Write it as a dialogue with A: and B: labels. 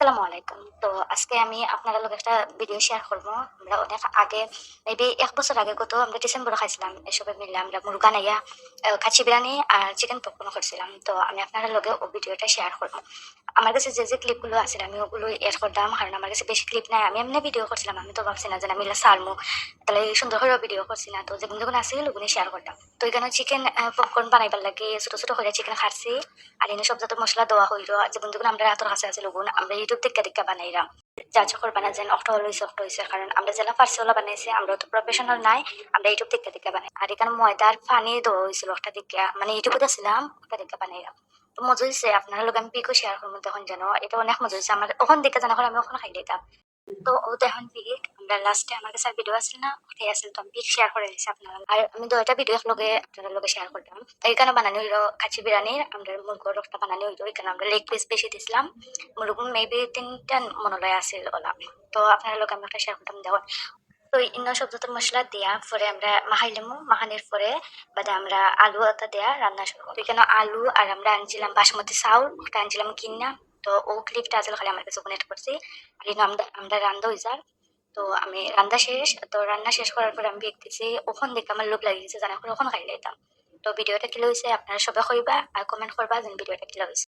A: আসসালামু আলাইকুম। তো আজকে আমি আপনাদের লগে একটা ভিডিও শেয়ার করবো। আমরা অনেক আগে মেবি ১ বছর আগে কত আমরা ডিসেম্বরে খাইছিলাম। এসবে মিলে আমরা মুরগা নাইয়া কাচ্চি বিরিয়ানি আর চিকেন পপকর্ন করছিলাম। তো আমি আপনাদের লগে ও ভিডিওটা শেয়ার করবো। আমার কাছে যে ক্লিপগুলো আছে আমি ওগুলো এড করলাম। কারণ আমার কাছে বেশি ক্লিপ নাই। আমি এমনি ভিডিও করছিলাম। আমি তো ভাবছি না যে আমি এগুলা ছাড়মু। তাহলে সুন্দর করেও ভিডিও করছি না। তো যেগুলো আছিল ওগুলো শেয়ার করলাম। তো এখানে চিকেন পপকর্ন বানাইবার লাগে ছোট, ছোট করে চিকেন কাটছি। আর এনে সব যত মসলা দেওয়া হইল যেগুলো আমরা হাতের কাছে আছে লগুন আমরা ইউটিউব থেকে বানাইলাম। যা যখন বানা যেন অক্ট হইছে অক্ট হইছে কারণ আমরা যারা পারছি ওলা বানাইছি আমরা তো প্রফেশনাল নাই। আমরা ইউটিউব থেকে বানাই। আর এখানে ময়দা আর পানি দেওয়া হয়েছিল একটা দিকে মানে ইউটিউবে দেখছিলাম ওটা দেখে বানাইলাম। তো মজা হয়েছে আপনার লোক আমি পিকও শেয়ার করবো তখন যেন এটা অনেক মজা হয়েছে আমার ওখান দেখে জানা করে আমি ওখানে খাই দিতাম। তো ও তো এখন পিক আমরা লাস্টে আমার কাছে ভিডিও আসছিল না ওটাই আসছিল তো আমি পিক শেয়ার করে দিয়েছি আপনারা আর আমি দুইটা ভিডিও লগে আপনাদের লগে শেয়ার করলাম এইখানে বানানো হইলো কাচ্চি বিরিয়ানির আমরা মুরগোর রক্তটা বানানো হইলো এখানে আমরা লেগ পিস বেশি দিছিলাম মুরগ মেবি ৩টা মনে আসছিল ওলা তো আপনারা লোক আমি একটা শেয়ার করতাম দেখুন তো ইন্ন সব যত মশলা দেয়া পরে আমরা মাখাইলাম মাখানোর পরে বাদে আমরা আলু ওটা দেয়া রান্না শুরু করি। তো এখানে আলু আর আমরা আনছিলাম বাসমতি চাউল ওটা আনছিলাম কিনা। তো ও ক্লিপটা আসলে খালি আমার কাছে কানেক্ট করছি আর এই আমরা রান্ধা হয়ে যার তো আমি রান্না শেষ তো রান্না শেষ করার পর আমি দেখতেছি ওখান দেখে আমার লোভ লাগিয়েছে জানা করে ওখানে খাই লাইতাম। তো ভিডিওটা কি হয়েছে আপনারা সবাই কইবা আর কমেন্ট করবা যে ভিডিওটা কি হয়েছে।